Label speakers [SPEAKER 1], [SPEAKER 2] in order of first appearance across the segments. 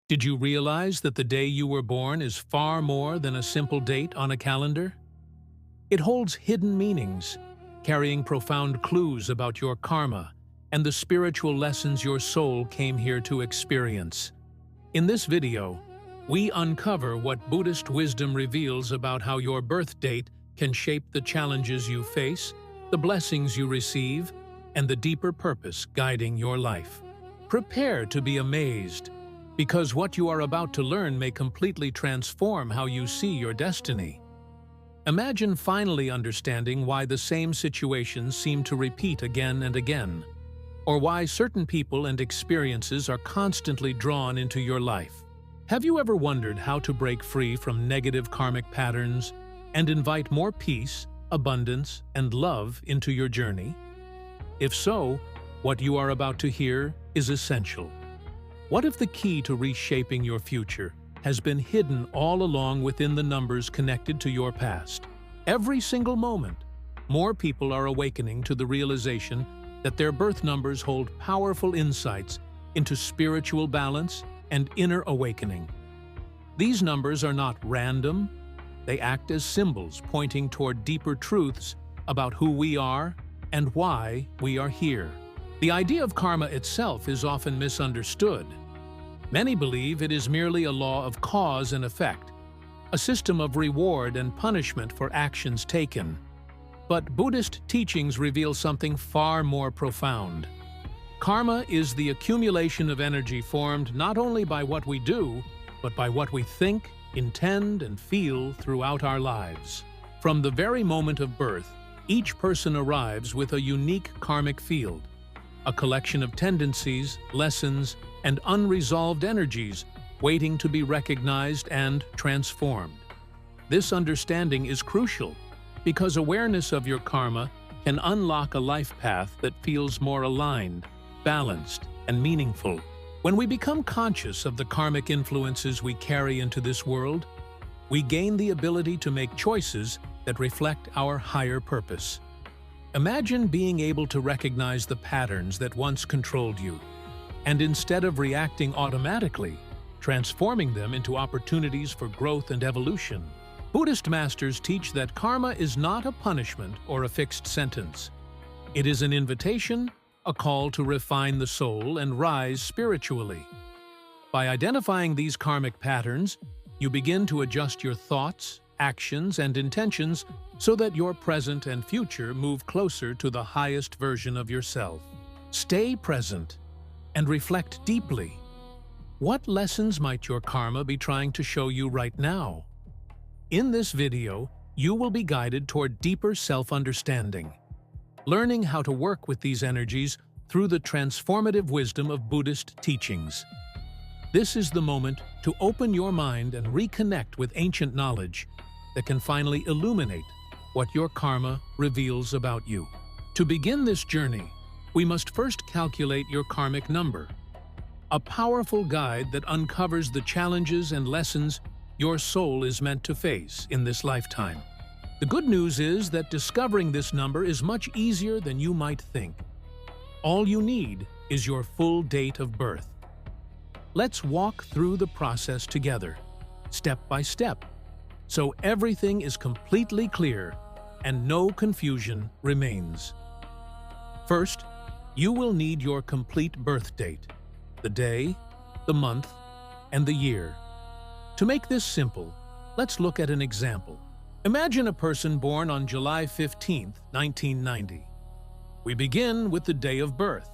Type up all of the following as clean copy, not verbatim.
[SPEAKER 1] Did you realize that the day you were born is far more than a simple date on a calendar? It holds hidden meanings, carrying profound clues about your karma and the spiritual lessons your soul came here to experience. In this video, we uncover what Buddhist wisdom reveals about how your birth date can shape the challenges you face, the blessings you receive, and the deeper purpose guiding your life. Prepare to be amazed, because what you are about to learn may completely transform how you see your destiny. Imagine finally understanding why the same situations seem to repeat again and again, or why certain people and experiences are constantly drawn into your life. Have you ever wondered how to break free from negative karmic patterns and invite more peace, abundance, and love into your journey? If so, what you are about to hear is essential. What if the key to reshaping your future has been hidden all along within the numbers connected to your past? Every single moment, more people are awakening to the realization that their birth numbers hold powerful insights into spiritual balance and inner awakening. These numbers are not random. They act as symbols pointing toward deeper truths about who we are and why we are here. The idea of karma itself is often misunderstood. Many believe it is merely a law of cause and effect, a system of reward and punishment for actions taken. But Buddhist teachings reveal something far more profound. Karma is the accumulation of energy formed not only by what we do, but by what we think, intend, and feel throughout our lives. From the very moment of birth, each person arrives with a unique karmic field, a collection of tendencies, lessons, and unresolved energies waiting to be recognized and transformed. This understanding is crucial because awareness of your karma can unlock a life path that feels more aligned, balanced, and meaningful. When we become conscious of the karmic influences we carry into this world, we gain the ability to make choices that reflect our higher purpose. Imagine being able to recognize the patterns that once controlled you, and instead of reacting automatically, transforming them into opportunities for growth and evolution. Buddhist masters teach that karma is not a punishment or a fixed sentence. It is an invitation, a call to refine the soul and rise spiritually. By identifying these karmic patterns, you begin to adjust your thoughts, actions, and intentions so that your present and future move closer to the highest version of yourself. Stay present and reflect deeply. What lessons might your karma be trying to show you right now? In this video, you will be guided toward deeper self-understanding, learning how to work with these energies through the transformative wisdom of Buddhist teachings. This is the moment to open your mind and reconnect with ancient knowledge that can finally illuminate what your karma reveals about you. To begin this journey, we must first calculate your karmic number, a powerful guide that uncovers the challenges and lessons your soul is meant to face in this lifetime. The good news is that discovering this number is much easier than you might think. All you need is your full date of birth. Let's walk through the process together, step by step, so everything is completely clear and no confusion remains. First, you will need your complete birth date, the day, the month, and the year. To make this simple, let's look at an example. Imagine a person born on July 15, 1990. We begin with the day of birth.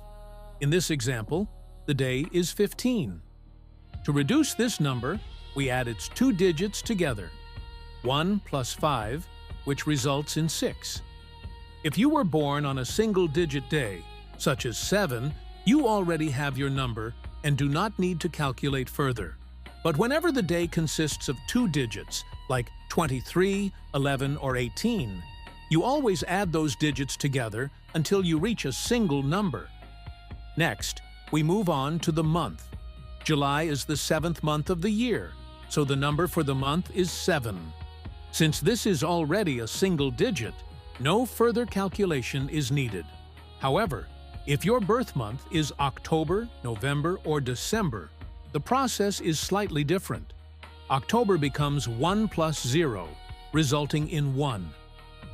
[SPEAKER 1] In this example, the day is 15. To reduce this number, we add its two digits together, 1 plus 5, which results in 6. If you were born on a single-digit day, such as 7, you already have your number and do not need to calculate further. But whenever the day consists of two digits, like 23, 11, or 18, you always add those digits together until you reach a single number. Next, we move on to the month. July is the 7th month of the year, so the number for the month is 7. Since this is already a single digit, no further calculation is needed. However, if your birth month is October, November, or December, The process is slightly different. October becomes 1 plus 0, resulting in 1.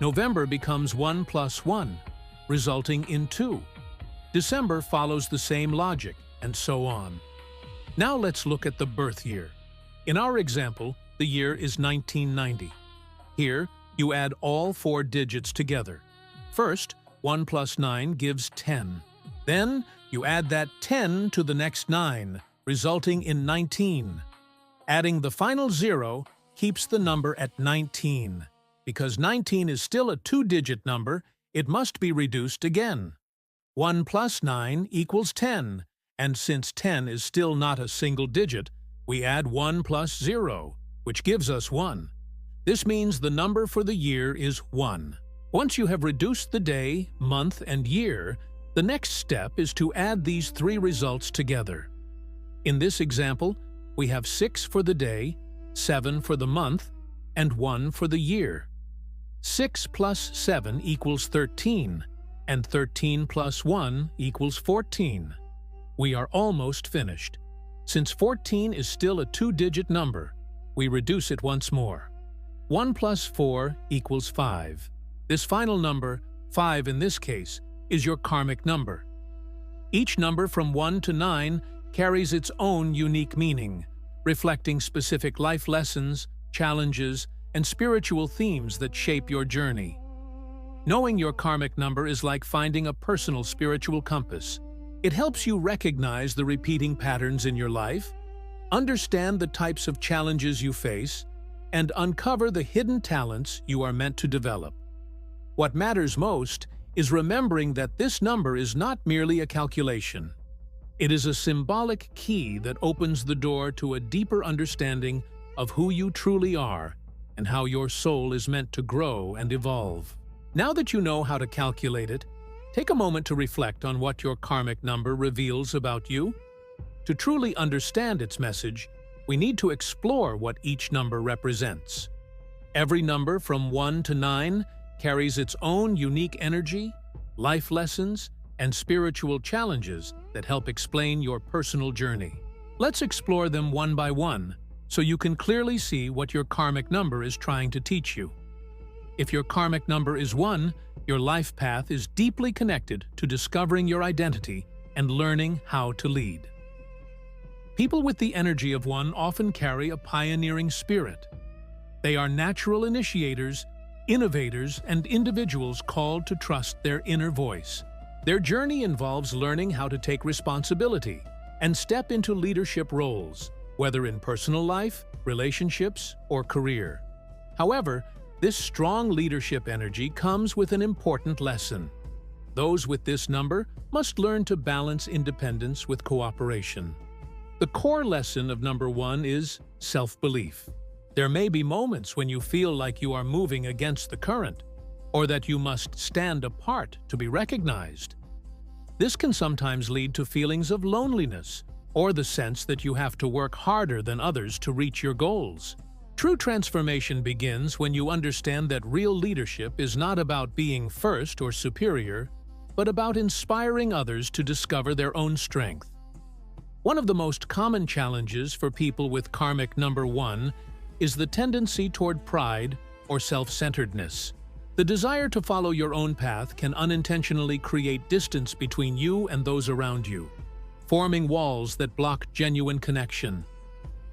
[SPEAKER 1] November becomes 1 plus 1, resulting in 2. December follows the same logic, and so on. Now let's look at the birth year. In our example, the year is 1990. Here, you add all 4 digits together. First, 1 plus 9 gives 10. Then, you add that 10 to the next 9, resulting in 19. Adding the final 0 keeps the number at 19. Because 19 is still a 2-digit number, it must be reduced again. 1 plus 9 equals 10, and since 10 is still not a single digit, we add 1 plus 0, which gives us 1. This means the number for the year is 1. Once you have reduced the day, month, and year, the next step is to add these 3 results together. In this example, we have 6 for the day, 7 for the month, and 1 for the year. 6 plus 7 equals 13, and 13 plus 1 equals 14. We are almost finished. Since 14 is still a 2-digit number, we reduce it once more. 1 plus 4 equals 5. This final number, 5 in this case, is your karmic number. Each number from 1 to 9 carries its own unique meaning, reflecting specific life lessons, challenges, and spiritual themes that shape your journey. Knowing your karmic number is like finding a personal spiritual compass. It helps you recognize the repeating patterns in your life, understand the types of challenges you face, and uncover the hidden talents you are meant to develop. What matters most is remembering that this number is not merely a calculation. It is a symbolic key that opens the door to a deeper understanding of who you truly are and how your soul is meant to grow and evolve. Now that you know how to calculate it, take a moment to reflect on what your karmic number reveals about you. To truly understand its message, we need to explore what each number represents. Every number from 1 to 9 carries its own unique energy, life lessons, and spiritual challenges that help explain your personal journey. Let's explore them one by one so you can clearly see what your karmic number is trying to teach you. If your karmic number is 1, your life path is deeply connected to discovering your identity and learning how to lead. People with the energy of 1 often carry a pioneering spirit. They are natural initiators, innovators, and individuals called to trust their inner voice. Their journey involves learning how to take responsibility and step into leadership roles, whether in personal life, relationships, or career. However, this strong leadership energy comes with an important lesson. Those with this number must learn to balance independence with cooperation. The core lesson of number 1 is self-belief. There may be moments when you feel like you are moving against the current, or that you must stand apart to be recognized. This can sometimes lead to feelings of loneliness, or the sense that you have to work harder than others to reach your goals. True transformation begins when you understand that real leadership is not about being first or superior, but about inspiring others to discover their own strength. One of the most common challenges for people with karmic number 1 is the tendency toward pride or self-centeredness. The desire to follow your own path can unintentionally create distance between you and those around you, forming walls that block genuine connection.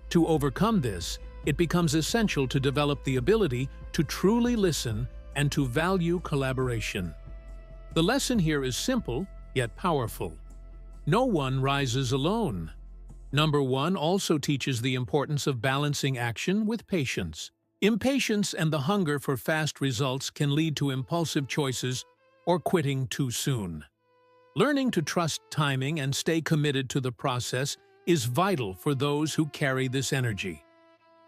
[SPEAKER 1] To overcome this, it becomes essential to develop the ability to truly listen and to value collaboration. The lesson here is simple, yet powerful. No one rises alone. Number 1 also teaches the importance of balancing action with patience. Impatience and the hunger for fast results can lead to impulsive choices or quitting too soon. Learning to trust timing and stay committed to the process is vital for those who carry this energy.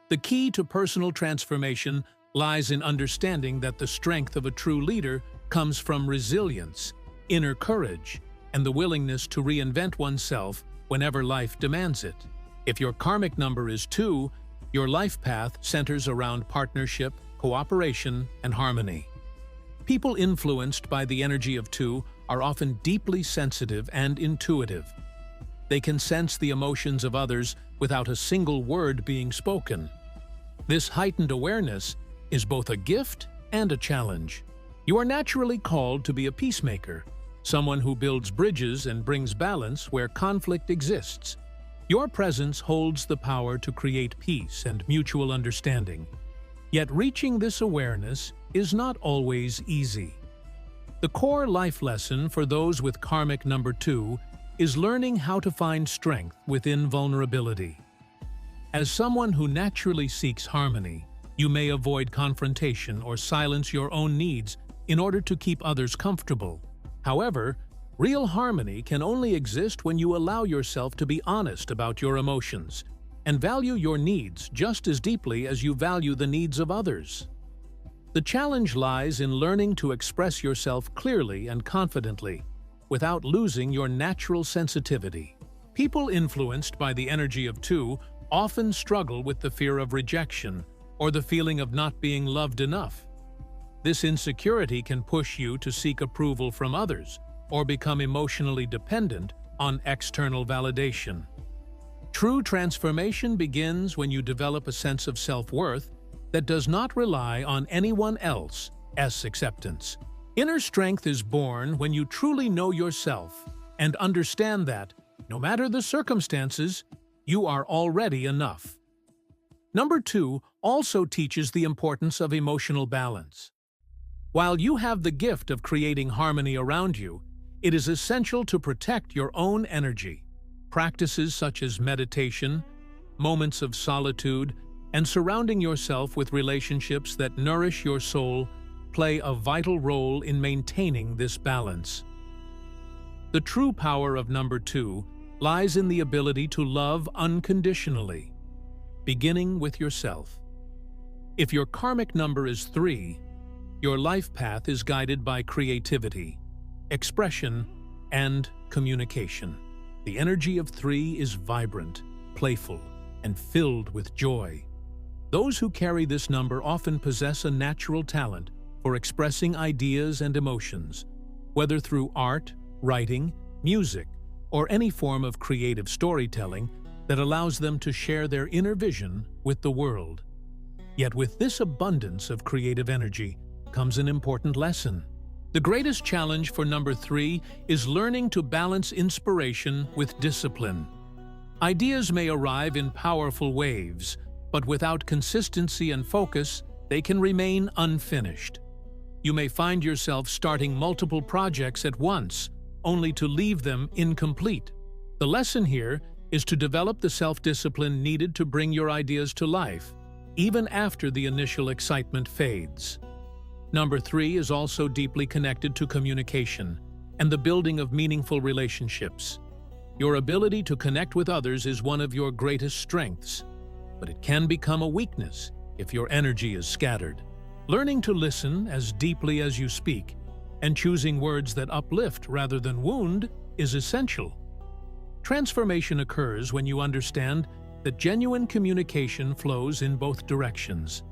[SPEAKER 1] The key to personal transformation lies in understanding that the strength of a true leader comes from resilience, inner courage, and the willingness to reinvent oneself whenever life demands it. If your karmic number is 2, your life path centers around partnership, cooperation, and harmony. People influenced by the energy of 2 are often deeply sensitive and intuitive. They can sense the emotions of others without a single word being spoken. This heightened awareness is both a gift and a challenge. You are naturally called to be a peacemaker, someone who builds bridges and brings balance where conflict exists. Your presence holds the power to create peace and mutual understanding. Yet reaching this awareness is not always easy. The core life lesson for those with karmic number 2 is learning how to find strength within vulnerability. As someone who naturally seeks harmony, you may avoid confrontation or silence your own needs in order to keep others comfortable. However, real harmony can only exist when you allow yourself to be honest about your emotions and value your needs just as deeply as you value the needs of others. The challenge lies in learning to express yourself clearly and confidently, without losing your natural sensitivity. People influenced by the energy of 2 often struggle with the fear of rejection or the feeling of not being loved enough. This insecurity can push you to seek approval from others or become emotionally dependent on external validation. True transformation begins when you develop a sense of self-worth that does not rely on anyone else's acceptance. Inner strength is born when you truly know yourself and understand that, no matter the circumstances, you are already enough. Number 2 also teaches the importance of emotional balance. While you have the gift of creating harmony around you, it is essential to protect your own energy. Practices such as meditation, moments of solitude, and surrounding yourself with relationships that nourish your soul play a vital role in maintaining this balance. The true power of number 2 lies in the ability to love unconditionally, beginning with yourself. If your karmic number is 3, your life path is guided by creativity, expression, and communication. The energy of 3 is vibrant, playful, and filled with joy. Those who carry this number often possess a natural talent for expressing ideas and emotions, whether through art, writing, music, or any form of creative storytelling that allows them to share their inner vision with the world. Yet with this abundance of creative energy comes an important lesson. The greatest challenge for number 3 is learning to balance inspiration with discipline. Ideas may arrive in powerful waves, but without consistency and focus, they can remain unfinished. You may find yourself starting multiple projects at once, only to leave them incomplete. The lesson here is to develop the self-discipline needed to bring your ideas to life, even after the initial excitement fades. Number 3 is also deeply connected to communication and the building of meaningful relationships. Your ability to connect with others is one of your greatest strengths, but it can become a weakness if your energy is scattered. Learning to listen as deeply as you speak and choosing words that uplift rather than wound is essential. Transformation occurs when you understand that genuine communication flows in both directions.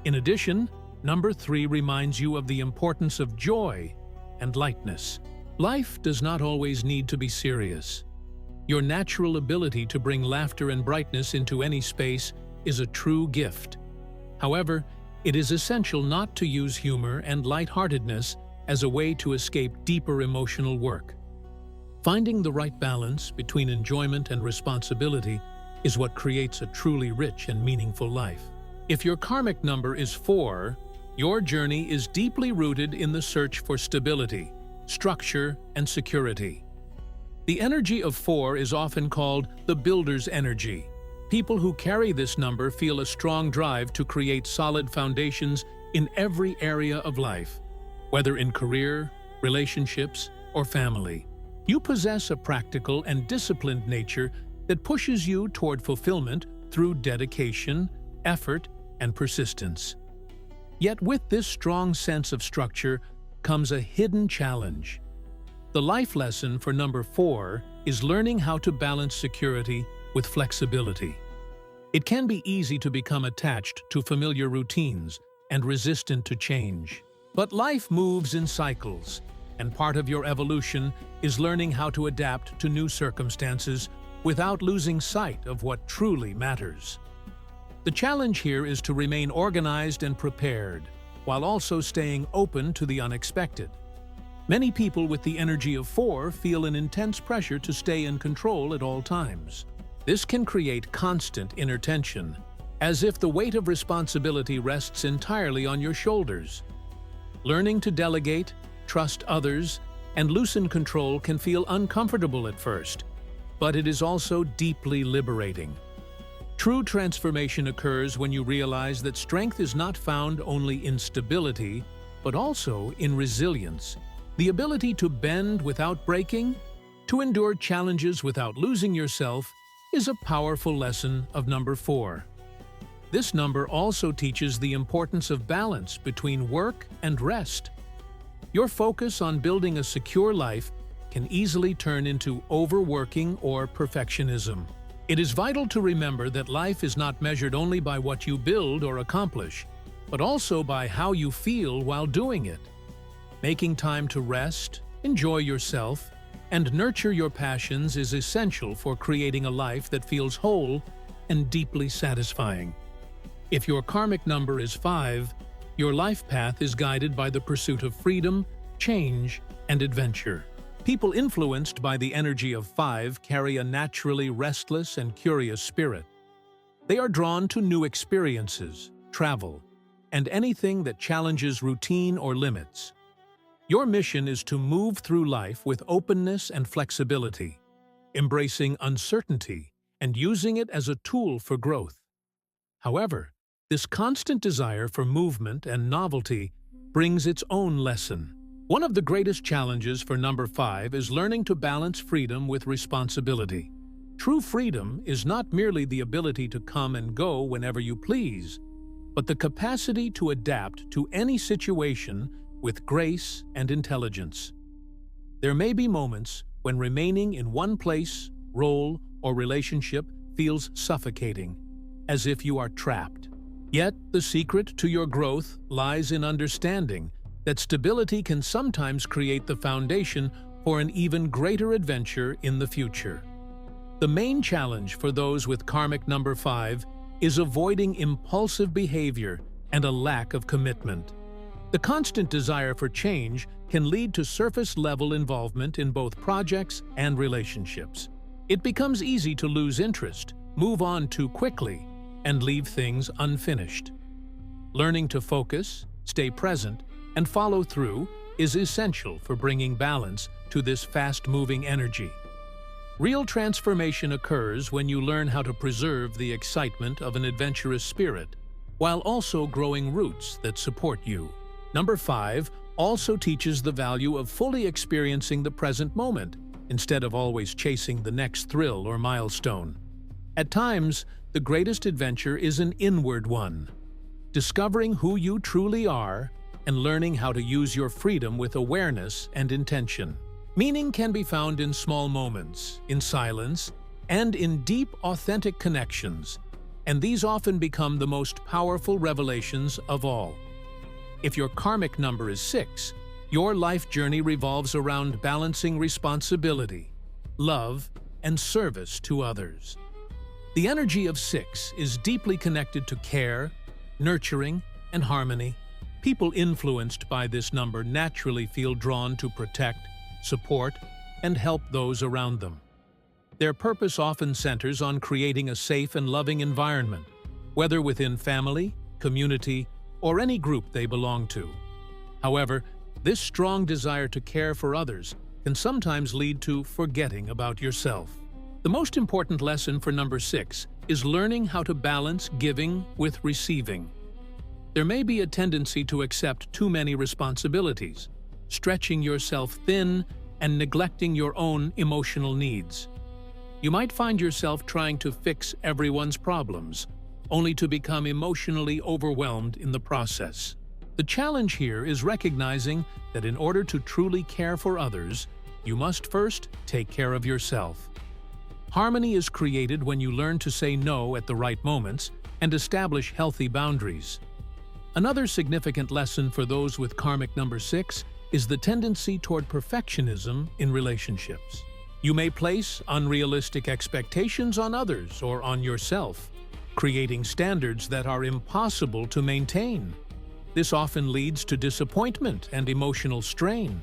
[SPEAKER 1] In addition, number 3 reminds you of the importance of joy and lightness. Life does not always need to be serious. Your natural ability to bring laughter and brightness into any space is a true gift. However, it is essential not to use humor and lightheartedness as a way to escape deeper emotional work. Finding the right balance between enjoyment and responsibility is what creates a truly rich and meaningful life. If your karmic number is 4, your journey is deeply rooted in the search for stability, structure, and security. The energy of 4 is often called the builder's energy. People who carry this number feel a strong drive to create solid foundations in every area of life, whether in career, relationships, or family. You possess a practical and disciplined nature that pushes you toward fulfillment through dedication, effort, and persistence. Yet with this strong sense of structure comes a hidden challenge. The life lesson for number 4 is learning how to balance security with flexibility. It can be easy to become attached to familiar routines and resistant to change. But life moves in cycles, and part of your evolution is learning how to adapt to new circumstances without losing sight of what truly matters. The challenge here is to remain organized and prepared, while also staying open to the unexpected. Many people with the energy of 4 feel an intense pressure to stay in control at all times. This can create constant inner tension, as if the weight of responsibility rests entirely on your shoulders. Learning to delegate, trust others, and loosen control can feel uncomfortable at first, but it is also deeply liberating. True transformation occurs when you realize that strength is not found only in stability, but also in resilience. The ability to bend without breaking, to endure challenges without losing yourself, is a powerful lesson of number 4. This number also teaches the importance of balance between work and rest. Your focus on building a secure life can easily turn into overworking or perfectionism. It is vital to remember that life is not measured only by what you build or accomplish, but also by how you feel while doing it. Making time to rest, enjoy yourself, and nurture your passions is essential for creating a life that feels whole and deeply satisfying. If your karmic number is 5, your life path is guided by the pursuit of freedom, change, and adventure. People influenced by the energy of 5 carry a naturally restless and curious spirit. They are drawn to new experiences, travel, and anything that challenges routine or limits. Your mission is to move through life with openness and flexibility, embracing uncertainty and using it as a tool for growth. However, this constant desire for movement and novelty brings its own lesson. One of the greatest challenges for number 5 is learning to balance freedom with responsibility. True freedom is not merely the ability to come and go whenever you please, but the capacity to adapt to any situation with grace and intelligence. There may be moments when remaining in one place, role, or relationship feels suffocating, as if you are trapped. Yet, the secret to your growth lies in understanding that stability can sometimes create the foundation for an even greater adventure in the future. The main challenge for those with karmic number 5 is avoiding impulsive behavior and a lack of commitment. The constant desire for change can lead to surface-level involvement in both projects and relationships. It becomes easy to lose interest, move on too quickly, and leave things unfinished. Learning to focus, stay present, and follow through is essential for bringing balance to this fast-moving energy. Real transformation occurs when you learn how to preserve the excitement of an adventurous spirit, while also growing roots that support you. Number 5 also teaches the value of fully experiencing the present moment, instead of always chasing the next thrill or milestone. At times, the greatest adventure is an inward one, discovering who you truly are and learning how to use your freedom with awareness and intention. Meaning can be found in small moments, in silence, and in deep, authentic connections, and these often become the most powerful revelations of all. If your karmic number is 6, your life journey revolves around balancing responsibility, love, and service to others. The energy of 6 is deeply connected to care, nurturing, and harmony. People influenced by this number naturally feel drawn to protect, support, and help those around them. Their purpose often centers on creating a safe and loving environment, whether within family, community, or any group they belong to. However, this strong desire to care for others can sometimes lead to forgetting about yourself. The most important lesson for number 6 is learning how to balance giving with receiving. There may be a tendency to accept too many responsibilities, stretching yourself thin and neglecting your own emotional needs. You might find yourself trying to fix everyone's problems, only to become emotionally overwhelmed in the process. The challenge here is recognizing that in order to truly care for others, you must first take care of yourself. Harmony is created when you learn to say no at the right moments and establish healthy boundaries. Another significant lesson for those with karmic number 6 is the tendency toward perfectionism in relationships. You may place unrealistic expectations on others or on yourself, creating standards that are impossible to maintain. This often leads to disappointment and emotional strain.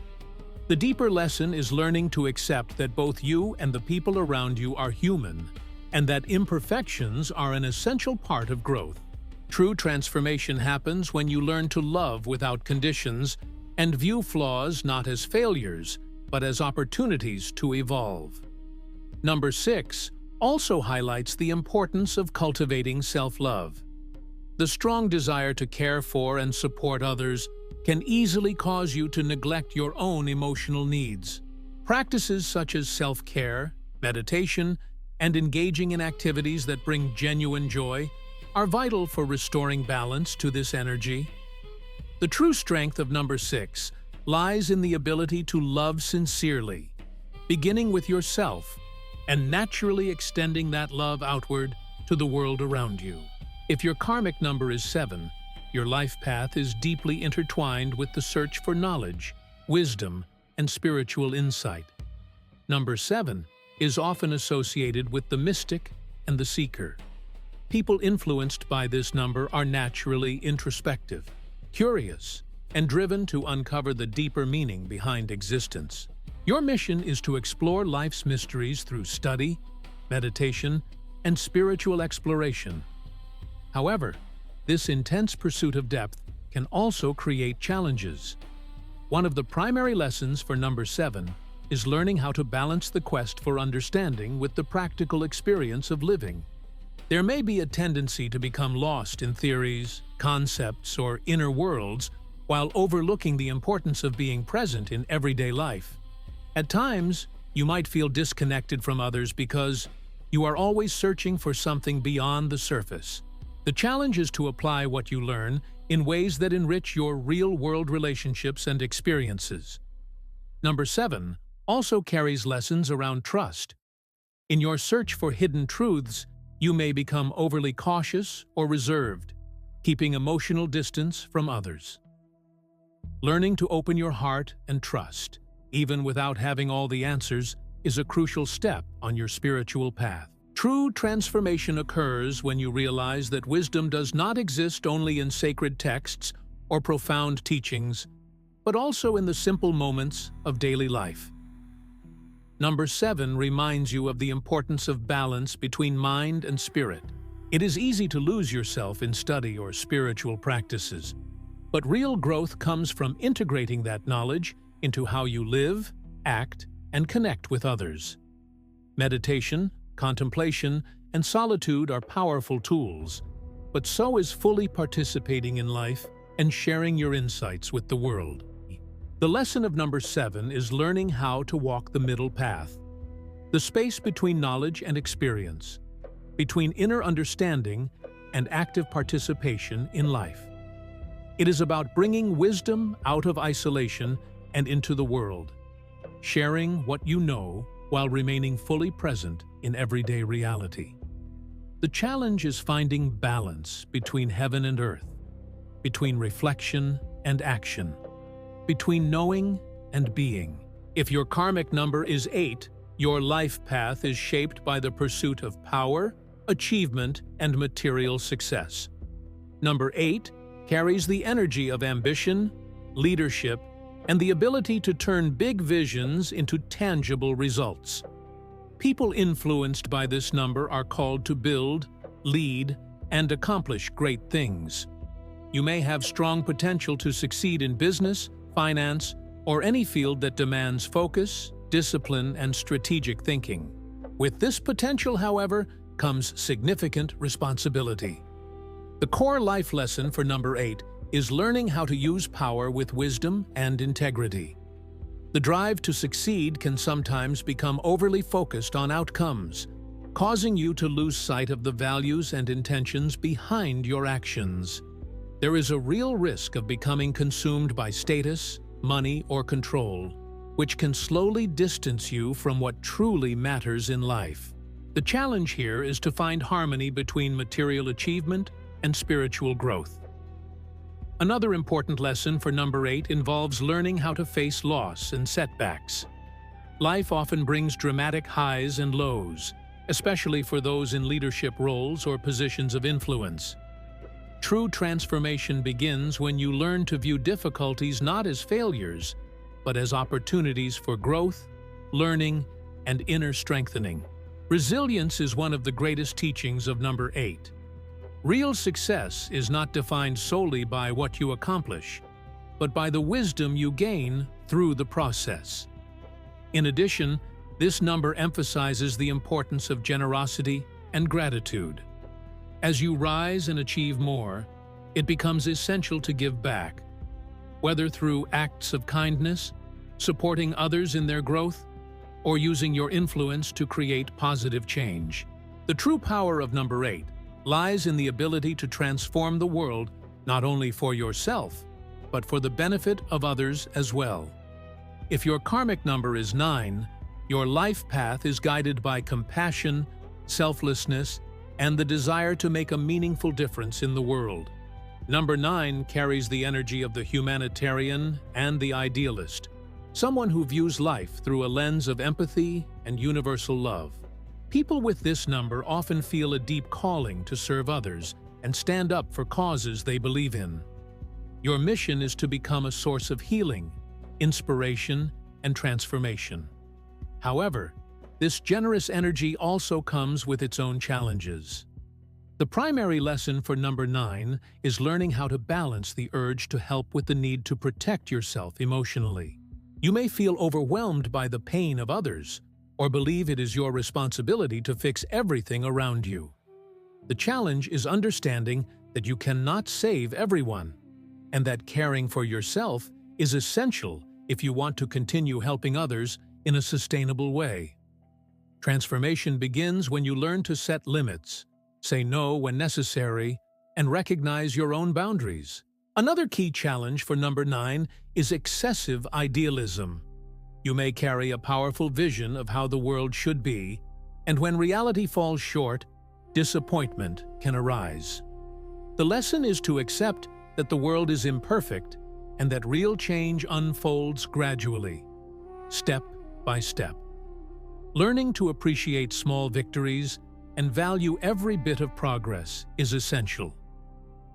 [SPEAKER 1] The deeper lesson is learning to accept that both you and the people around you are human, and that imperfections are an essential part of growth. True transformation happens when you learn to love without conditions and view flaws not as failures, but as opportunities to evolve. Number 6 also highlights the importance of cultivating self-love. The strong desire to care for and support others can easily cause you to neglect your own emotional needs. Practices such as self-care, meditation, and engaging in activities that bring genuine joy are vital for restoring balance to this energy. The true strength of number 6 lies in the ability to love sincerely, beginning with yourself and naturally extending that love outward to the world around you. If your karmic number is 7, your life path is deeply intertwined with the search for knowledge, wisdom, and spiritual insight. Number 7 is often associated with the mystic and the seeker. People influenced by this number are naturally introspective, curious, and driven to uncover the deeper meaning behind existence. Your mission is to explore life's mysteries through study, meditation, and spiritual exploration. However, this intense pursuit of depth can also create challenges. One of the primary lessons for number 7 is learning how to balance the quest for understanding with the practical experience of living. There may be a tendency to become lost in theories, concepts, or inner worlds while overlooking the importance of being present in everyday life. At times, you might feel disconnected from others because you are always searching for something beyond the surface. The challenge is to apply what you learn in ways that enrich your real-world relationships and experiences. Number 7 also carries lessons around trust. In your search for hidden truths, you may become overly cautious or reserved, keeping emotional distance from others. Learning to open your heart and trust, even without having all the answers, is a crucial step on your spiritual path. True transformation occurs when you realize that wisdom does not exist only in sacred texts or profound teachings, but also in the simple moments of daily life. Number 7 reminds you of the importance of balance between mind and spirit. It is easy to lose yourself in study or spiritual practices, but real growth comes from integrating that knowledge into how you live, act, and connect with others. Meditation, contemplation, and solitude are powerful tools, but so is fully participating in life and sharing your insights with the world. The lesson of number 7 is learning how to walk the middle path, the space between knowledge and experience, between inner understanding and active participation in life. It is about bringing wisdom out of isolation and into the world, sharing what you know while remaining fully present in everyday reality. The challenge is finding balance between heaven and earth, between reflection and action, between knowing and being. If your karmic number is 8, your life path is shaped by the pursuit of power, achievement, and material success. Number 8 carries the energy of ambition, leadership, and the ability to turn big visions into tangible results. People influenced by this number are called to build, lead, and accomplish great things. You may have strong potential to succeed in business, finance, or any field that demands focus, discipline, and strategic thinking. With this potential, however, comes significant responsibility. The core life lesson for number 8 is learning how to use power with wisdom and integrity. The drive to succeed can sometimes become overly focused on outcomes, causing you to lose sight of the values and intentions behind your actions. There is a real risk of becoming consumed by status, money, or control, which can slowly distance you from what truly matters in life. The challenge here is to find harmony between material achievement and spiritual growth. Another important lesson for number 8 involves learning how to face loss and setbacks. Life often brings dramatic highs and lows, especially for those in leadership roles or positions of influence. True transformation begins when you learn to view difficulties not as failures, but as opportunities for growth, learning, and inner strengthening. Resilience is one of the greatest teachings of number 8. Real success is not defined solely by what you accomplish, but by the wisdom you gain through the process. In addition, this number emphasizes the importance of generosity and gratitude. As you rise and achieve more, it becomes essential to give back, whether through acts of kindness, supporting others in their growth, or using your influence to create positive change. The true power of number 8 lies in the ability to transform the world not only for yourself, but for the benefit of others as well. If your karmic number is 9, your life path is guided by compassion, selflessness, and the desire to make a meaningful difference in the world. Number 9 carries the energy of the humanitarian and the idealist, someone who views life through a lens of empathy and universal love. People with this number often feel a deep calling to serve others and stand up for causes they believe in. Your mission is to become a source of healing, inspiration, and transformation. However, this generous energy also comes with its own challenges. The primary lesson for number 9 is learning how to balance the urge to help with the need to protect yourself emotionally. You may feel overwhelmed by the pain of others, or believe it is your responsibility to fix everything around you. The challenge is understanding that you cannot save everyone, and that caring for yourself is essential if you want to continue helping others in a sustainable way. Transformation begins when you learn to set limits, say no when necessary, and recognize your own boundaries. Another key challenge for number 9 is excessive idealism. You may carry a powerful vision of how the world should be, and when reality falls short, disappointment can arise. The lesson is to accept that the world is imperfect and that real change unfolds gradually, step by step. Learning to appreciate small victories and value every bit of progress is essential.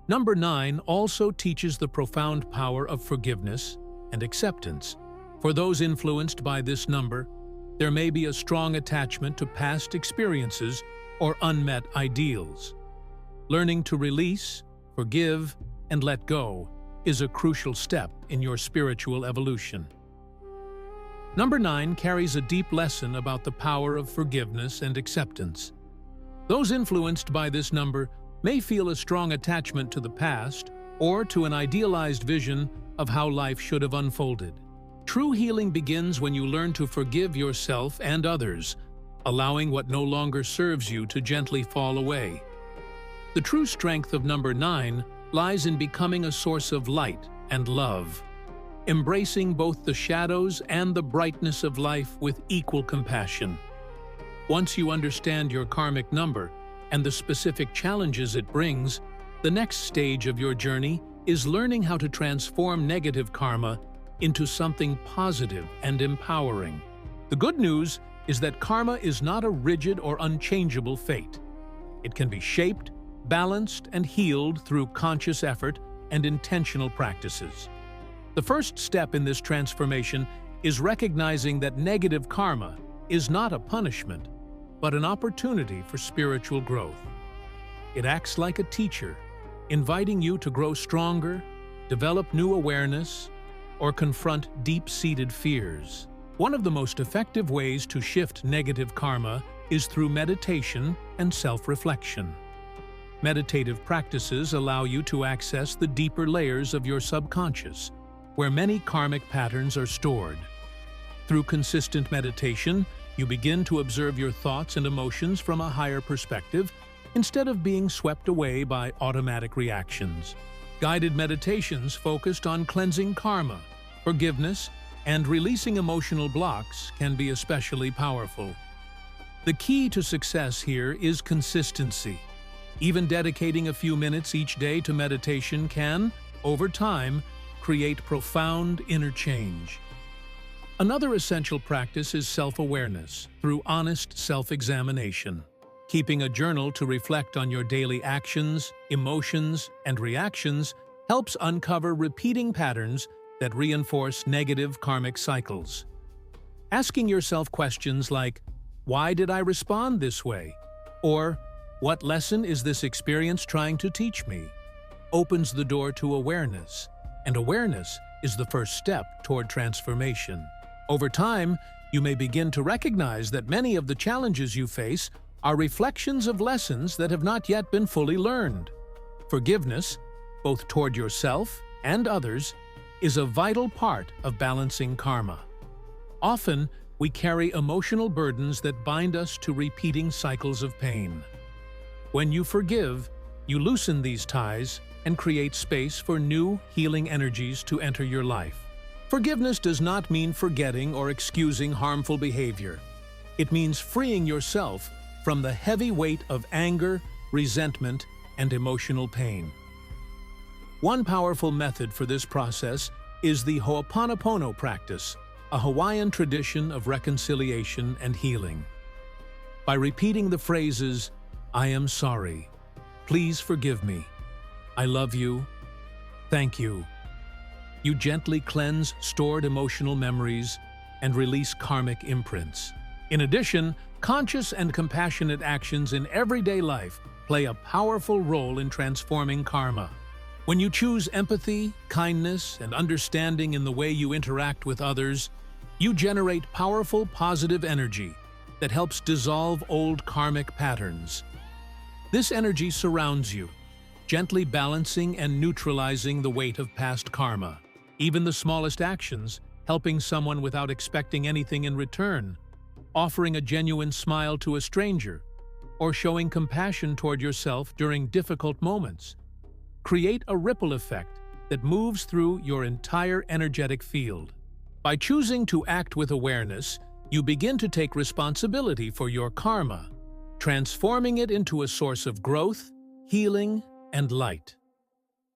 [SPEAKER 1] Number 9 also teaches the profound power of forgiveness and acceptance. For those influenced by this number, there may be a strong attachment to past experiences or unmet ideals. Learning to release, forgive, and let go is a crucial step in your spiritual evolution. Number 9 carries a deep lesson about the power of forgiveness and acceptance. Those influenced by this number may feel a strong attachment to the past or to an idealized vision of how life should have unfolded. True healing begins when you learn to forgive yourself and others, allowing what no longer serves you to gently fall away. The true strength of number 9 lies in becoming a source of light and love, embracing both the shadows and the brightness of life with equal compassion. Once you understand your karmic number and the specific challenges it brings, the next stage of your journey is learning how to transform negative karma into something positive and empowering. The good news is that karma is not a rigid or unchangeable fate. It can be shaped, balanced, and healed through conscious effort and intentional practices. The first step in this transformation is recognizing that negative karma is not a punishment, but an opportunity for spiritual growth. It acts like a teacher, inviting you to grow stronger, develop new awareness, or confront deep-seated fears. One of the most effective ways to shift negative karma is through meditation and self-reflection. Meditative practices allow you to access the deeper layers of your subconscious, where many karmic patterns are stored. Through consistent meditation, you begin to observe your thoughts and emotions from a higher perspective instead of being swept away by automatic reactions. Guided meditations focused on cleansing karma, forgiveness, and releasing emotional blocks can be especially powerful. The key to success here is consistency. Even dedicating a few minutes each day to meditation can, over time, create profound inner change. Another essential practice is self-awareness through honest self-examination. Keeping a journal to reflect on your daily actions, emotions, and reactions helps uncover repeating patterns that reinforce negative karmic cycles. Asking yourself questions like, "Why did I respond this way?" or "What lesson is this experience trying to teach me?" opens the door to awareness, and awareness is the first step toward transformation. Over time, you may begin to recognize that many of the challenges you face are reflections of lessons that have not yet been fully learned. Forgiveness, both toward yourself and others, is a vital part of balancing karma. Often, we carry emotional burdens that bind us to repeating cycles of pain. When you forgive, you loosen these ties and create space for new, healing energies to enter your life. Forgiveness does not mean forgetting or excusing harmful behavior. It means freeing yourself from the heavy weight of anger, resentment, and emotional pain. One powerful method for this process is the Ho'oponopono practice, a Hawaiian tradition of reconciliation and healing. By repeating the phrases, "I am sorry," "Please forgive me," "I love you," "Thank you," you gently cleanse stored emotional memories and release karmic imprints. In addition, conscious and compassionate actions in everyday life play a powerful role in transforming karma. When you choose empathy, kindness, and understanding in the way you interact with others, you generate powerful positive energy that helps dissolve old karmic patterns. This energy surrounds you, gently balancing and neutralizing the weight of past karma. Even the smallest actions, helping someone without expecting anything in return, offering a genuine smile to a stranger, or showing compassion toward yourself during difficult moments, create a ripple effect that moves through your entire energetic field. By choosing to act with awareness, you begin to take responsibility for your karma, transforming it into a source of growth, healing, and light.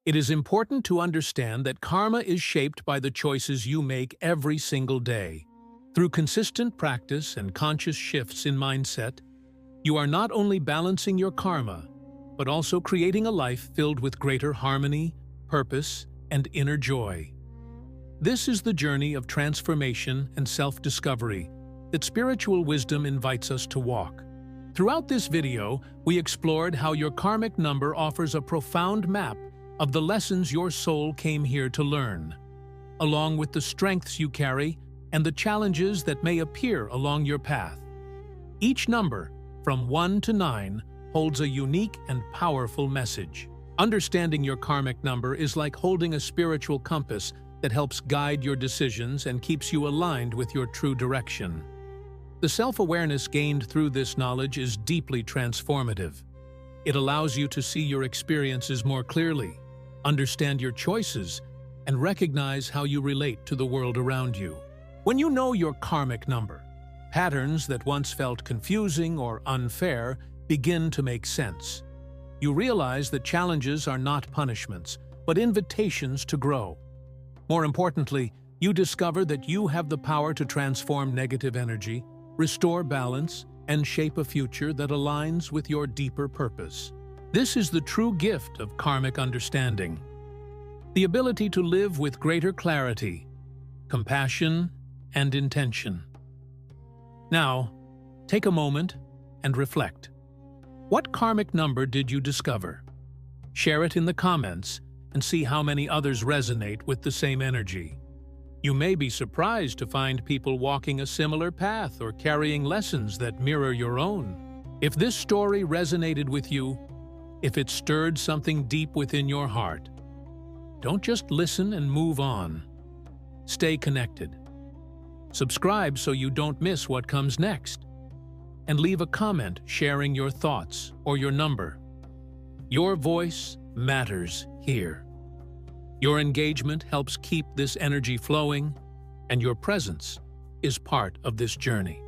[SPEAKER 1] It is important to understand that karma is shaped by the choices you make every single day. Through consistent practice and conscious shifts in mindset, you are not only balancing your karma, but also creating a life filled with greater harmony, purpose, and inner joy. This is the journey of transformation and self-discovery that spiritual wisdom invites us to walk. Throughout this video, we explored how your karmic number offers a profound map of the lessons your soul came here to learn, along with the strengths you carry and the challenges that may appear along your path. Each number, from 1 to 9, holds a unique and powerful message. Understanding your karmic number is like holding a spiritual compass that helps guide your decisions and keeps you aligned with your true direction. The self-awareness gained through this knowledge is deeply transformative. It allows you to see your experiences more clearly, understand your choices, and recognize how you relate to the world around you. When you know your karmic number, patterns that once felt confusing or unfair begin to make sense. You realize that challenges are not punishments, but invitations to grow. More importantly, you discover that you have the power to transform negative energy, restore balance, and shape a future that aligns with your deeper purpose. This is the true gift of karmic understanding. The ability to live with greater clarity, compassion, and intention. Now, take a moment and reflect. What karmic number did you discover? Share it in the comments and see how many others resonate with the same energy. You may be surprised to find people walking a similar path or carrying lessons that mirror your own. If this story resonated with you, if it stirred something deep within your heart, don't just listen and move on. Stay connected. Subscribe so you don't miss what comes next. And leave a comment sharing your thoughts or your number. Your voice matters here. Your engagement helps keep this energy flowing, and your presence is part of this journey.